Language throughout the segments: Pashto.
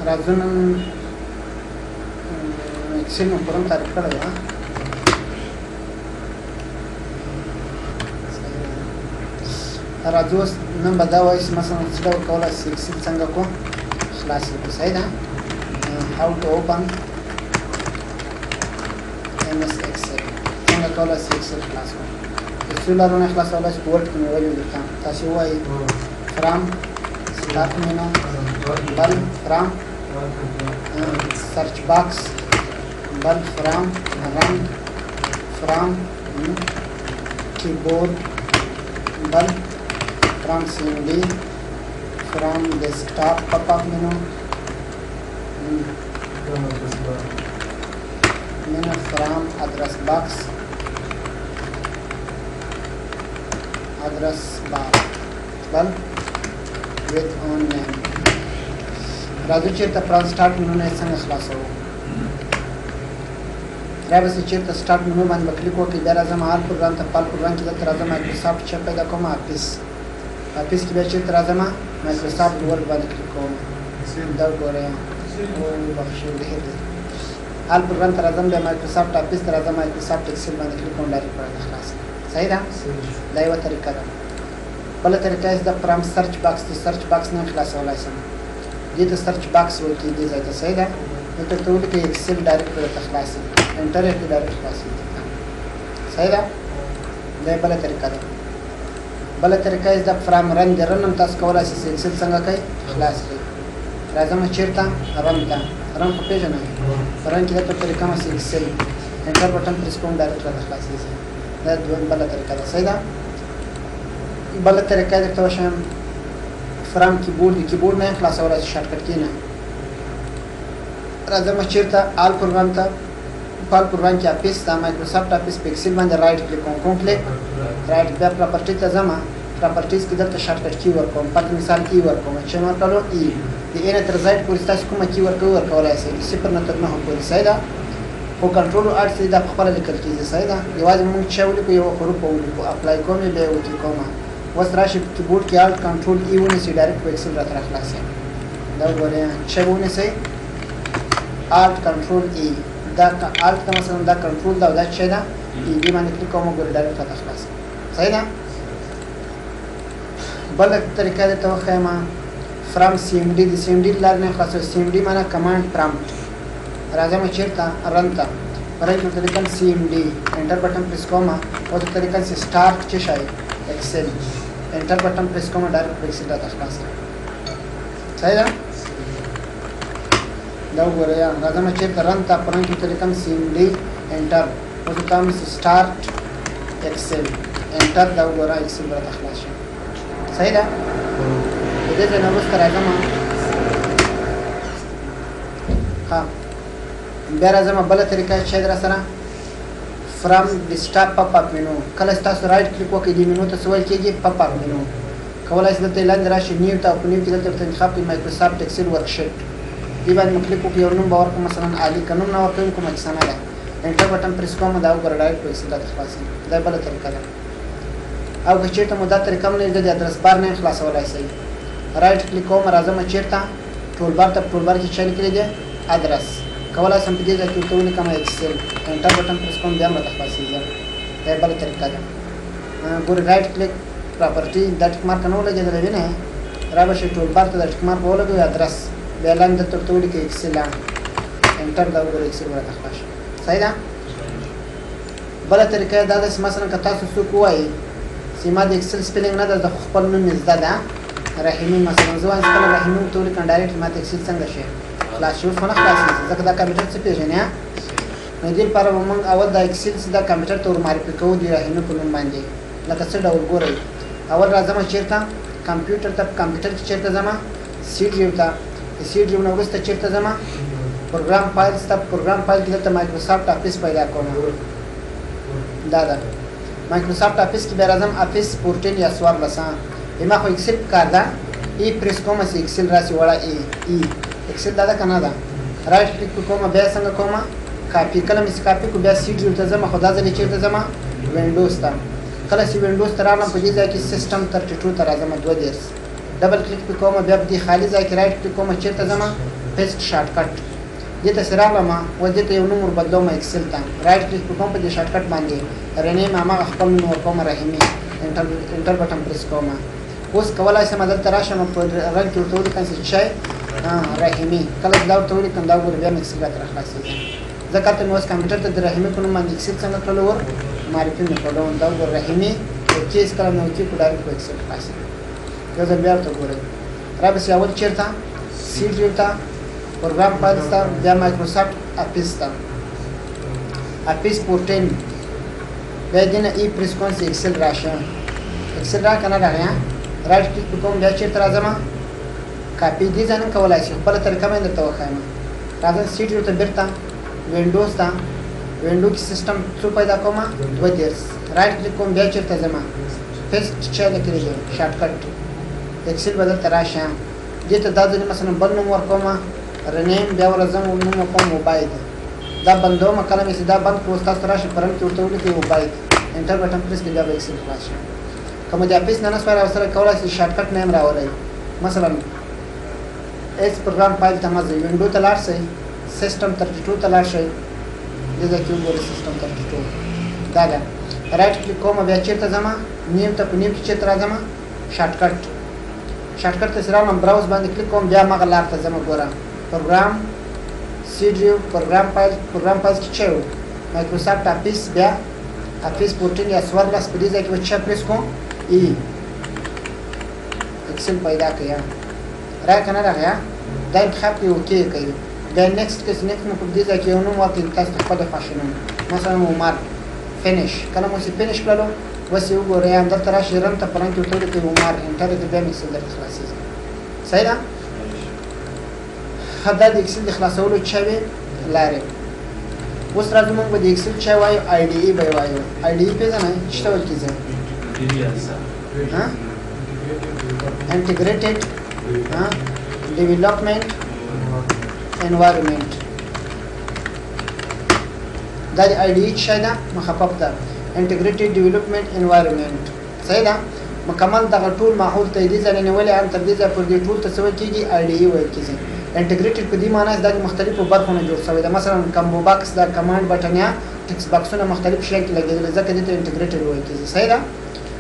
راځو نن اکسل مو پرون تعریف کړی و. راځو نن به دا وایو چې مثلا څه ډول کولی شي اکسل څنګه کو خلاص کړو. صحیح ده. how to open MS Excel څنګه کولی شي اکسل خلاص کړو. اکسل لرونه خلاصولی شي په ورډ کې مې ویلي دلته تاسې ووایئ فرام start menu bal from search box bal from run from keyboard bal from CMD from desktop pop-up menu menu from address box address bar bal with on name. راځو چیرته فرام سٹارټ منو نه څنګه خلاصو. راځو چیرته سٹارټ منو باندې کلیک وکړئ. بیا راځم آل پروګرام ته. پال پروګرام کې دلته راځم مایکروسافټ چې پیدا کوم آفیس کې بیا چیرته راځم مایکروسافټ ورډ باندې کلیک کوم. دا ګورئ او بخښئ دې آل پروګرام ته راځم بیا مایکروسافټ آفیس ته راځم مایکروسافټ ایکسل باندې کلیک کوم. ډایرکټ پروګرام خلاص. صحیح ده. دا یو طریقه ده. بل طریقه یې د فرام سرچ باکس ته سرچ باکس نه خلاصولای شم. دې ته سرچ باکس وایي دې ځای ته. صحیح ده. نو ترته ولیکئ ایکسل ډایرکټ ورته خلاصي انټر یې کړئ ډایرکټ خلاصي. صحیح ده. دا بله طریقه ده. بله طریقه یې د فرام رن د رن هم تاسو کولی شئ ایکسل څنګه کوئ خلاص کړئ. راځم چېرته رن ته. رن خو پېژنئ. رن کې دلته طریقه مه ایکسل انټر بټن پرېس کوم ډایرکټ راته خلاصېږي. دا دویم بله طریقه ده. صحیح ده. بله طریقه یې درته وښیم فرام کیبورډ. د کیبورډ نه یې خلاصولی شي شارټکټ کې نه. راځم چېرته آل پروګرام ته. په آل پروګرام کې آفیس ته مایکروسافټ آفیس په ایکسل باندې رایټ کلیک کوم. کوم کلیک رایټ. بیا پراپرټي ته ځم. پراپرټیز کې دلته شارټکټ کی ورکوم. پاتې مثال ای ورکوم. چې ما ورکړلو ای. د ای نه تر زیډ پورې تاسو کومه کی ورکولی شئ. د صفر نه تر نهه پورې. صحیح ده. خو کنټرول او اټ دا په خپله لیکل کېږي. صحیح ده. یوازې موږ چې ولیکو یو حروف ولیکو. اپلای کوم یې بیا یې اوکې کوم. اوس راشي په کیبورډ کې الټ کنټرول ای ونیسئ ډایرکټ په ایکسل راته راخلاصي. دا وګورئ چې ونیسئ الټ کنټرول ای. دا الټ ته مثلا دا کنټرول ده او دا چې ده ای دې باندې کلیک کوم وګورئ ډایرکټ راته خلاصي. صحیح ده. بله طریقه درته وښیم فرام سی ایم ډي. د سی ایم ډي لارې نه خلاصوي. سی ایم ډي معنی کمانډ پرامپټ. راځم چېرته رن ته. رن کې ورته لیکم سی ایم ډي انټر بټن پرېس کوم. او درته لیکم چې سټارټ چې شی ایکسل انټر بټن پرېس کوم ډایرکټ په ایکسل راته خلاص کړه. صحیح ده. دا وګورئ راځم چېرته رن ته. په رن کې ورته لیکم سی ایم ډي انټر. اوس ورته وایم سټارټ ایکسل انټر. دا وګوره ایکسل راته خلاص شو. صحیح ده. د دې ځای نه وروسته راځم بیا راځم بله طریقه چې در سره فرام ډیسکټاپ پاپ اپ منو. کله چې تاسو رایټ کلیک وکړئ دې منو ته څه ویل کېږي پاپ اپ منو. کولی شئ دلته لاندې راشي نیو ته او په نیو کې دلته ورته انتخاب کړئ مایکروسافټ ایکسل ورکشیټ. دې باندې مو کلیک وکړئ یو نوم به ورکړم مثلا علي. که نوم نه ورکوم کومه کیسه نه ده. انټر بټن پرېس کوم. دا وګوره ډایرکټ په ایکسل راته خلاصېږي. دا بله طریقه ده. او که چېرته مو دا طریقه هم نه وي د ادرس بار نه یې خلاصولی شئ. رایټ کلیک کوم. راځم چېرته ټول بار ته. په ټول بار کې چا لیکلی دی ادرس. کولی شم په دې ځای کې ورته ولیکم ایکسل انټر بټن پرېس کوم. بیا هم راته خلاصېږي. دا یې بله طریقه ده. ګورئ رایټ کلیک پراپرټي دا ټیک مارک نه ولګېدلی وینئ. را به شئ ټول بار ته دا ټیک مارک ولګوئ ادرس. بیا لاندې دلته ورته ولیکئ ایکسل انټر. دا وګورئ ایکسل به راته خلاص شي. صحیح ده. بله طریقه یې دا ده چې مثلا که تاسو څوک ووایئ چې ما د ایکسل سپیلنګ نه ده د خپل نوم مې زده ده رحیمي مثلا زه وایم چې کله رحیمي ورته ولیکم ډایرکټ ما ته ایکسل څنګه شي خلاص شي. اوس خو نه خلاصېږي ځکه دا کمپیوټر څه پېژني. نو دې لپاره به موږ اول دا ایکسل چې دا کمپیوټر ته ورمعرفي کوو د رحیمي په نوم باندې. لکه څه ډول ګورئ. اول راځم چېرته کمپیوټر ته. په کمپیوټر کې چېرته ځم سی ډریو ته. د سی ډریو نه وروسته چېرته ځم پروګرام فایلز ته. پروګرام فایل کې دلته مایکروسافټ آفیس پیدا کوم. دا ده مایکروسافټ آفیس کې بیا راځم آفیس 14 یا 14. ما خو ایکسل کار ده. ای پرېس کوم چې ایکسل راسي وړه ای ایکسل دا ده که نه ده. رایټ کلیک کوم. بیا څنګه کوم کاپي. کله مې چې کاپي کړو بیا سی ډریو ته ځم. خو دا ځل یې چېرته ځم وینډوز ته. کله چې وینډوز ته راغلم په دې ځای کې سیسټم 32 ته راځم 32. ډبل کلیک کوم. بیا په دې خالي ځای کې رایټ کلیک کوم. چېرته ځم پیسټ شارټ کټ دې ته سره راغلم او دې ته یو نوم ور بدلوم ایکسل ته رائټ کلیک کوم په دې شارټ کټ باندې رنیم هغه خپل نوم ورکوم رحیمي انټر بټن پریس کوم اوس کولای شم دلته راشم په رنګ کې ورته ولیکم چې شای رحیمي کله دا ورته ولیکم دا ور بیا ایکسل راته خلاصېږي ځکه ته نو اوس کمپیوټر ته د رحیمي په نوم باندې ایکسل څنګه کول ور معرفي نه کوم دا ور رحیمي چې کله نو کې په ډایرکټ ایکسل خلاصېږي یو ځل بیا ورته ګورئ را به اول چیرته سی ډیو ته پروګرام فایل ته بیا مایکروسافټ اپیس ته اپیس 14 بیا دینه ای پریس کوم چې ایکسل راشه ایکسل را کنه راغیا رائټ کلیک کوم بیا چیرته راځم کاپی دي ځان کولای شي خپل طریقه باندې ته وخایم راځم سی ډیو ته بیرته وینډوز ته وینډو کې سیستم څو پیدا کوم 2 دیرس رائټ کلیک کوم بیا چیرته ځم پیسټ چاله کړی شارټ کټ ایکسل بدل تراشه دې ته دا ځنه مثلا بل نوم ورکوم رنیم بیا ورځم نوم کوم موبایل دا بندو مکلمه چې دا بند کوستا تراشه پرم کې ورته ولیکي موبایل انټر بټن پریس کړئ بیا ایکسل خلاص شي کوم دې اپیس نه سره سره کولای شي شارټ کټ نیم راولای مثلا اس پروګرام فایل ته مزه وینډو ته لاړ شئ سیستم 32 ته لاړ شئ دغه کې وګورئ سیستم 32 دا رائټ کلیک کوم بیا چیرته ځم نیم ته په نیم کې چیرته راځم شارټ کټ شارټ کټ ته سره نم براوز باندې کلیک کوم بیا مغه لار ته ځم ګورم پروګرام سی ډیو پروګرام فایل کې چېو مایکروسافټ اپیس بیا اپیس 14 یا سورلس په دې ځای کې وچا پریس کوم ای ایکسل پیدا کړیا را کنه راغیا دا انتخاب کې اوکی کوي دا نیکسټ کې نیکسټ نو په دې ځای کې نو ورته تاسو خپل فاشنون مثلا عمر فینیش کله مو سي فینیش کړلو وسې وګورئ هم دلته راشي رن ته پران کې ورته کې عمر انټر دې بیا میکسل در خلاصېږي صحیح ده دا د ایکسل د خلاصولو چوي لارې اوس راځو موږ د ایکسل چا وایو آی ډي ای به وایو آی ډي ای پیژنئ چې ډول کیږي ها انټیګریټډ ها ډیولپمنٹ انوایرنمنت دا د آی ډي ای شای ده مخفف ده انټیګریټډ ډیولپمنٹ انوایرنمنت صحیح ده مکمل دغه ټول ماحول ته دې ځای نه ولې ان تر دې ځای پر دې ټول ته څه کېږي آی ډي ای وایي کېږي انټیګریټډ په دې معنی دا د مختلفو برخو نه جوړ شوی ده مثلا کمبو باکس دا کمانډ بټن یا ټکس باکسونه مختلف شي کې لګیدل ځکه دې ته انټیګریټډ وایي کېږي صحیح ده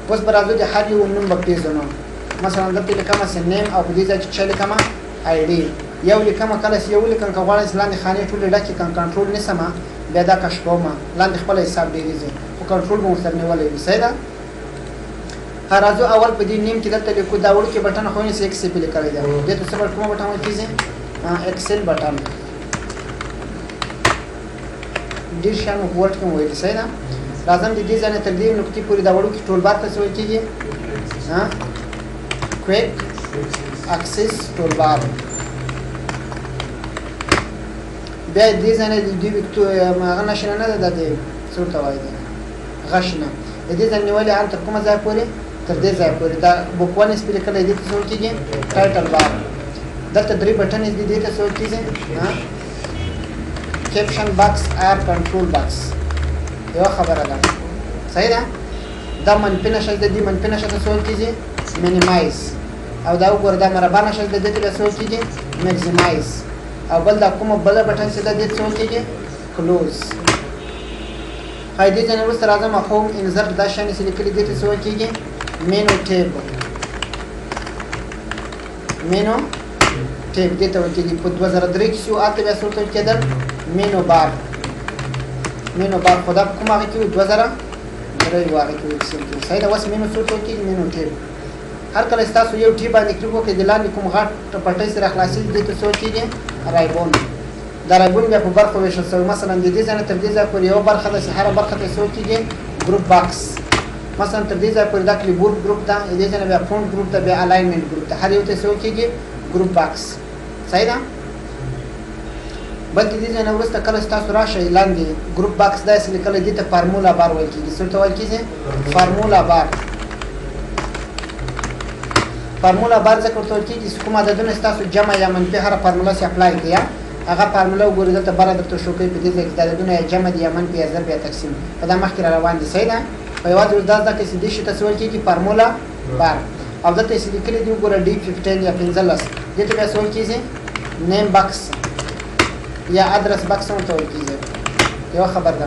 اوس برازو د هر یو نوم په پیژنو مثلا د لیکما سم نیم او په دې ځای کې چې لیکما آی ډي یو لیکما کله یو لیکم کوړای لاندې خانه ټول ډکه کن کنټرول نسمه بیا دا کښ کوم لاندې خپل حساب ډیریږي او کنټرول مو سره نیولې وي صحیح ده راځو اول په دې نیم کې دلته لیکو دا وړ کې بټن خو نه سیکس په لیکل دی د څه پر کوم بټن وایي کیږي ایکسل بټن ډیر شان ورډ کوم وایي صحیح ده لازم دې ځنه تر دې نقطې پورې دا وړو کې ټول بار ته څه وایي کیږي ها کویک اکسس ټول بار بیا دې ځنه دې وکټو ما نشنه نه ده د څه وایي غشنه دې ځنه ولې ان تر کومه ځای پورې تر دې ځای پورې دا بوکوان سپیل کړه دې څه کېږي ټایټل بار دلته درې بټن دې ته څه کېږي ها کیپشن باکس ار کنټرول باکس یو خبره ده صحیح ده دا منفي نشه دې منفي نشه څه کېږي مینیمایز او دا وګوره دا مربع نشه دې ته څه کېږي میکسیمایز او بل دا کومه بل بټن څه دې څه کېږي کلوز هايدي جنب وست راځم هوم انزرت دا شان چې لیکلي دي څه کېږي مینو ټیب مینو ټیب دې ته وکړي په 2003 کې شو اته بیا څه کېدل مینو بار خدا کومه کې 2003 واغې کې څه صحیح دا وس مینو څه کېږي مینو ټیب هر کله تاسو یو ټیب باندې کلیک وکړئ د لاندې کوم غټ پټۍ سره خلاصې دي ته څه کېږي رایبون دا رایبون بیا په برخو ویشل شوی مثلا د دې ځای تر دې ځای پورې یو برخه د هر برخه ته څه کېږي ګروپ باکس مثلا تر دې ځای پورې دا کلیبورډ ګروپ ده دې ځای بیا فونټ ګروپ ده بیا الاینمنت ګروپ ده هر یو ته څه کېږي ګروپ باکس صحیح ده بلکې دې ځای نه وروسته کله تاسو راشئ لاندې ګروپ باکس دا چې لیکل دي ته فارمولا بار وایي کېږي څه ته وایي کېږي فارمولا بار ځکه ورته وایي کېږي چې کوم عددونه تاسو جمع یا منفي هر فارمولا سي اپلای کړئ هغه فارمولا وګورئ دلته بره درته شو کوي په دې ځای کې دا عددونه یا جمع دي یا منفي یا ضرب یا تقسیم په دا مخکې را روان دي صحیح ده په یوازې اوس دا زده کړئ چې دې شي ته څه ویل کېږي فارمولا بار او دلته چې لیکلي دي وګوره D15 یا 15 دې ته بیا څه ویل کېږي نیم باکس یا ادرس باکس ورته ویل کېږي. یوه خبر ده.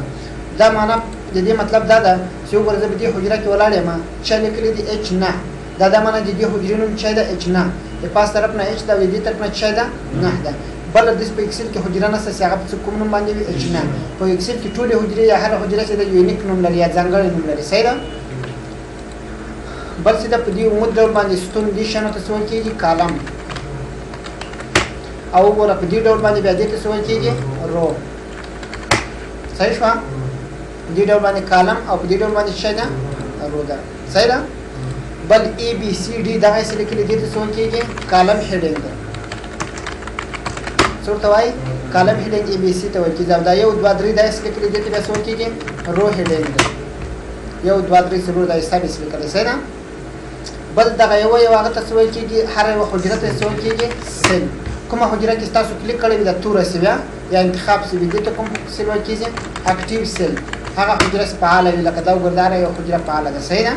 دا معنا د دې مطلب دا ده چې وګوره زه په دې حجره کې ولاړ یم چا لیکلي دي H نه دا معنا د دې حجرې نوم چی ده H نه د پاس طرف نه H ده او د دې طرف نه چی ده نه ده. بله داسې په اکسل کې حجره نشته چې هغه په کوم نوم باندې وي H نه. په اکسل کې ټولې حجرې یا هره حجره چې ده یونیک نوم لري یا ځانګړی نوم لري. صحیح ده. بل چې ده په دې عمود ډول باندې ستون دې شیانو ته څه ویل کېږي کالم او وګوره په دې ډول باندې بیا دې ته څه ویل کېږي رو. صحیح شوه. په دې ډول باندې کالم او په دې ډول باندې څه ده رو ده. صحیح ده. بل A B C D دغه څه لیکلي دې ته څه ویل کېږي کالم هیډینګ ده. څه ورته وایي کالم هیډینګ A B C ته ویل کېږي. او دا 1 2 3 داسې لیکلي دې ته بیا څه ویل کېږي رو هیډینګ ده. 1 2 3 څلور دا حساب یې لیکلی. صحیح ده. بل دغه یو هغه ته څه ویل کېږي هره یوه حجره ته څه ویل کېږي سیل. کومه حجره کې ستاسو کلیک کړی وي د توره سوي یا انتخاب سوي دې ته کوم سیل ویل کېږي اکټیو سیل. هغه حجره فعاله وي لکه دا وګوره یو حجره فعاله ده. صحیح ده.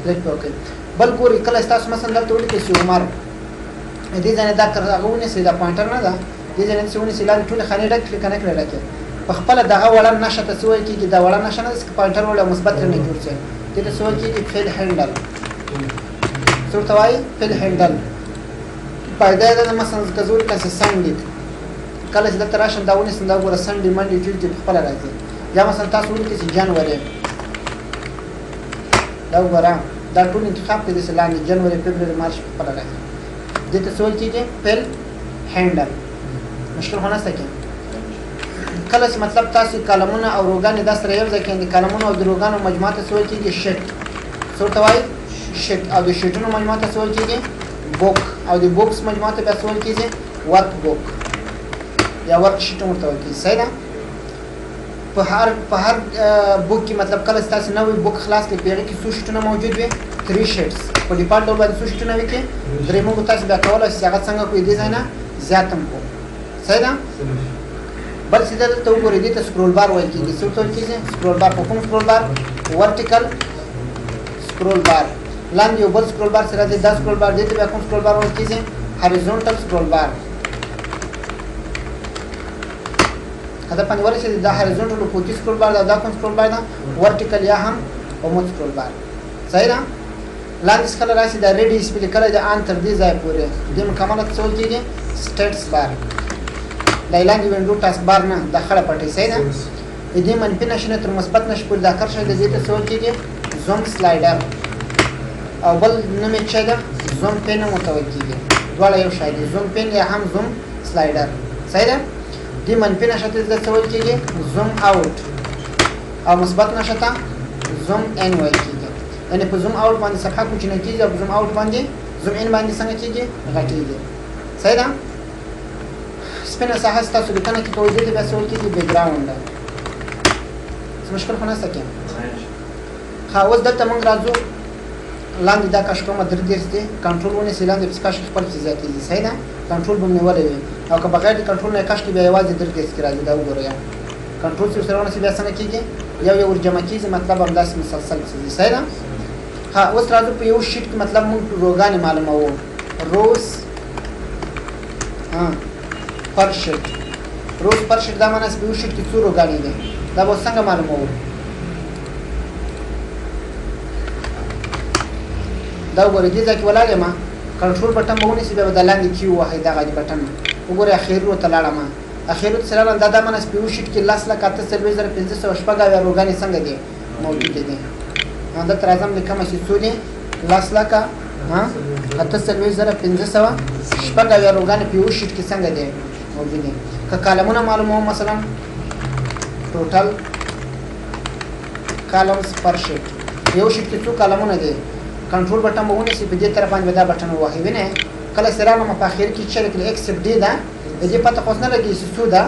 کلیک پې وکړئ. بل ګورئ کله ستاسو مثلا دلته ولیکئ چې عمر دې ځای نه دا هغه ونیسئ دا پوینټر نه ده دې ځای نه چې ونیسئ لاندې ټولې خانې ډک کړئ که نه کړئ ډکې په خپله دغه وړه نښه ته څه ویل کېږي دا وړه نښه نه ده چې پوینټر وړی او مثبت ترې نه جوړ شي دې ته څه ویل کېږي فیل هینډل. څه ورته وایي فیل هینډل. فایده یې دا ده مثلا که زه ولیکم چې سنډ کله چې دلته راشم دا ونیسم دا وګوره سنډې منډې ټیوزډې په خپله راځي. یا مثلا تاسو ولیکئ چې جنوري دا وګوره دا ټول انتخاب کړئ داسې لاندې جنوري فبروري مارچ په خپله راځي. دې ته څه ویل کېږي فیل هینډل. مشکل خو نشته کې. کله چې مطلب تاسو کالمونه او روګانې دا سره یو ځای کړئ کالمونو او د روګانو مجموعه ته څه ویل کېږي شیټ. څه ورته وایي شیټ. او د شیټونو مجموعه ته څه ویل کېږي بوک. او د بوکس مجموعه ته بیا څه ویل کېږي ورک بوک یا ورک شیټ ورته ویل کېږي. صحیح ده. په هر بوک کې مطلب کله چې تاسو نوی بوک خلاص کړئ په هغې کې څو شیټونه موجود وي 3 شیټس. په ډیفالټ ډول باندې څو شیټونه وي کې 3 موږ تاسو بیا کولی شئ چې هغه څنګه کړو دې ځای نه زیات هم کړو. صحیح ده. بل چې دلته وګورئ دې ته سکرول بار ویل کېږي. څه ورته ویل کېږي سکرول بار. په کوم سکرول بار ورټیکل سکرول بار. لاندې یو بل سکرول بار چې راځي دا سکرول بار دې ته بیا کوم سکرول بار ویل کېږي هاریزونټل سکرول بار. هدف باندې ورسېدي دا هاریزونټل افقي سکرول بار دا کوم سکرول بار ده ورټیکل یا هم عمود سکرول بار. صحیح ده. لاندې څخه راشي دا ریډي سپیل کله د ان تر دې ځای پورې دې مکمله څه ویل کېږي سټیټس بار. دا لاندې وینډو ټاسک بار نه دا خړه پټۍ. صحیح ده. دې منفي نښې نه تر مثبت نښې پورې دا کرښه د دې ته څه ویل کېږي زوم سلایډر. او بل نوم یې څه ده زوم پین هم ورته ویل کېږي. دواړه یو شی دي زوم پین یا هم زوم سلایډر. صحیح ده. دې منفي نښه ته څه ویل کېږي زوم آوټ او مثبت نښه ته زوم ان ویل کېږي. یعنې په زوم آوټ باندې صفحه کوچنۍ کېږي او په زوم آوټ باندې زوم ان باندې څنګه کېږي غټېږي. صحیح ده. سپینه ساحه چې تاسو لیکنه کې کوئ دې ته بیا څه ویل کېږي بیکګراونډ. څه مشکل خو نشته کې. ښه اوس دلته موږ راځو لاندې دا کش کومه 3 دیرش دی کنټرول ونیسئ لاندې پسې کش خپل څه زیاتېږي. صحیح ده. کنټرول به مو نیولی وي او که بغیر د کنټرول نه کش کې بیا یوازې 3 دیرش کې راځي. دا وګورئ کنټرول چې ورسره ونیسئ بیا څنګه کېږي یو یو ورجمع کېږي مطلب همداسې مسلسل څه. صحیح ده. ها اوس راځو په یو شیټ کې مطلب موږ روګانې معلوموو روز پر شیټ. روز پر شیټ دا معنی چې په یو شیټ کې څو روګانې دي دا به څنګه معلوموو. دا وګورئ دې ځای کې ولاړ یم کنټرول بټن به ونیسئ بیا به د لاندې کیو وهئ دغه بټن وګورئ اخرو ته لاړم. اخرو ته چې لاړم دا معنی چې په یو شیټ کې 10,48,516 روګانې څنګه دي موجودې دي. دلته راځم لیکم چې څو دي 10,48,516 روګانې په یو شیټ کې څنګه دي موجود دي. که کالمونه معلوموم مثلا ټوټل کالمز پر شیټ یو شیټ کې څو کالمونه دي کنټرول بټن به ونیسئ په دې طرف باندې به دا بټن ووهئ. وینئ کله چې راغلم په اخر کې چې لیکل ایکسپټ دی ده د دې پته خو اوس نه لګېږي چې څو ده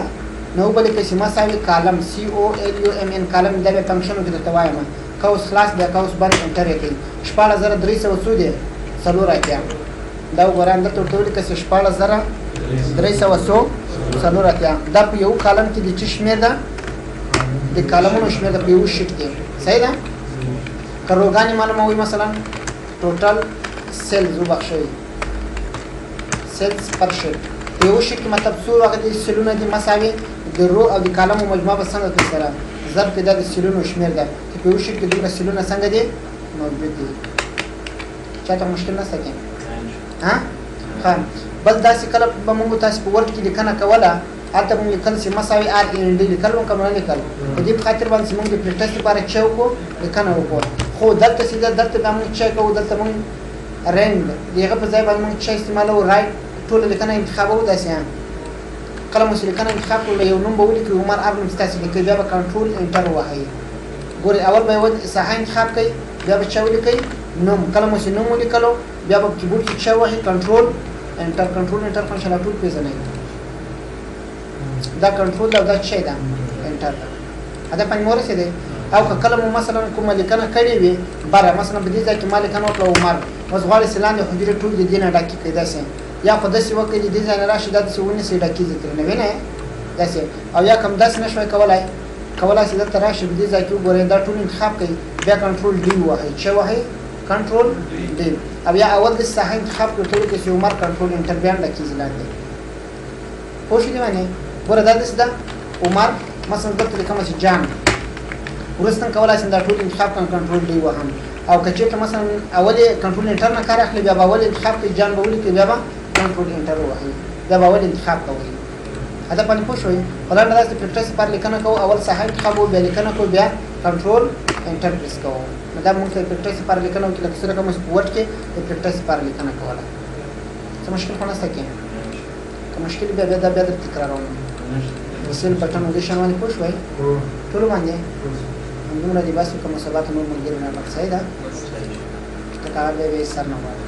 نو وبلیکئ چې مساوي کالم COLUMN کالم دا بیا فنکشنو کې درته وایم قوس خلاص بیا قوس باندې انټر یې کړئ 14,300 څو دی 4 اتیا. دا وګورئ همدلته ورته ولیکئ چې 14,300 اتیا. دا په یو کالم کې د څه شمېر ده د کالمونو شمېر ده په یو شیټ کې. صحیح ده. که روګانې معلوموئ مثلا ټوټل سیلز وبخښئ سیلز پر شیټ یو شي کې مطلب څو هغه د سلونه دي مساوي د رو او د کالمو مجموعه به څنګه کې سره ضرب کې د سلونو شمیر ده چې په یو شي کې دوه سلونه څنګه دي موجود دي چاته مشکل نشته کې ها بل داسې کله به موږ تاسو په ورډ کې لیکنه کوله البته موږ لیکل چې مساوي ار ان ډي لیکل کوم نه لیکل په دې خاطر باندې موږ د پریکټس لپاره چاو کو لیکنه وکړو خو دلته سیده دلته موږ چا کوو دلته موږ رنګ دغه په ځای باندې موږ چا استعمالو رائټ ټول لیکنه انتخابو داسې کله مو لیکنه انتخاب کړو یو نوم به ولیکو عمر ار نوم تاسو لیکئ بیا به کنټرول انټر وهئ ګوري اول به ود صحه انتخاب کړئ بیا به چا ولیکئ نوم کله مو نوم ولیکلو بیا به کیبورډ کې چا وهئ کنټرول انټر فنکشن ټول پیژنئ دا کنټرول دا چي دا انټر دا په مورسه دی او کله مو مثلا کوم لیکنه کړې وي بره مثلا په دې ځای کې مالکنه وکړو عمر وزغالي سلاندې حجره ټول د دینه ډاکې کېدا سي یا په داسې وخت کې د ځای راشي د څونه سي ډاکې ذکر نه ویني داسې او یا کوم داسې نشوي کولای چې د تراشي په دې ځای کې وګورئ دا ټول انتخاب کړئ بیا کنټرول ډي وهي چې وهي کنټرول ډي او یا اول د صحه انتخاب کړئ ټول کې عمر کنټرول انټر بیان ډاکې زلاندې پوه شئ باندې ګوره دا دسه عمر مثلا دلته کوم چې جان ورستن کولای شي دا ټول انتخاب کنټرول دی وهم او کچې مثلا اولی کنټرول انټر نه کار اخلي بیا به اول انتخاب کې جان به ولي کې بیا به کنټرول انټر وهي بیا به اول انتخاب کوي دا په پوه شوي ولر دا چې پریکټس پر لیکنه کو اول صحه انتخاب او بیا لیکنه کو بیا کنټرول انټر پریس کوو دا موږ ته پریکټس پر لیکنه کې لکه څنګه کوم سپورت کې پریکټس پر لیکنه کوله څه مشکل خو نه سکه کوم مشکل بیا بیا تکراروم وسیل بټن ودې شامل پوه شوي ټول باندې همدومره د باسو کوم ثبات نور ملګری نه مقصد ده چې تکار به سر نه وایي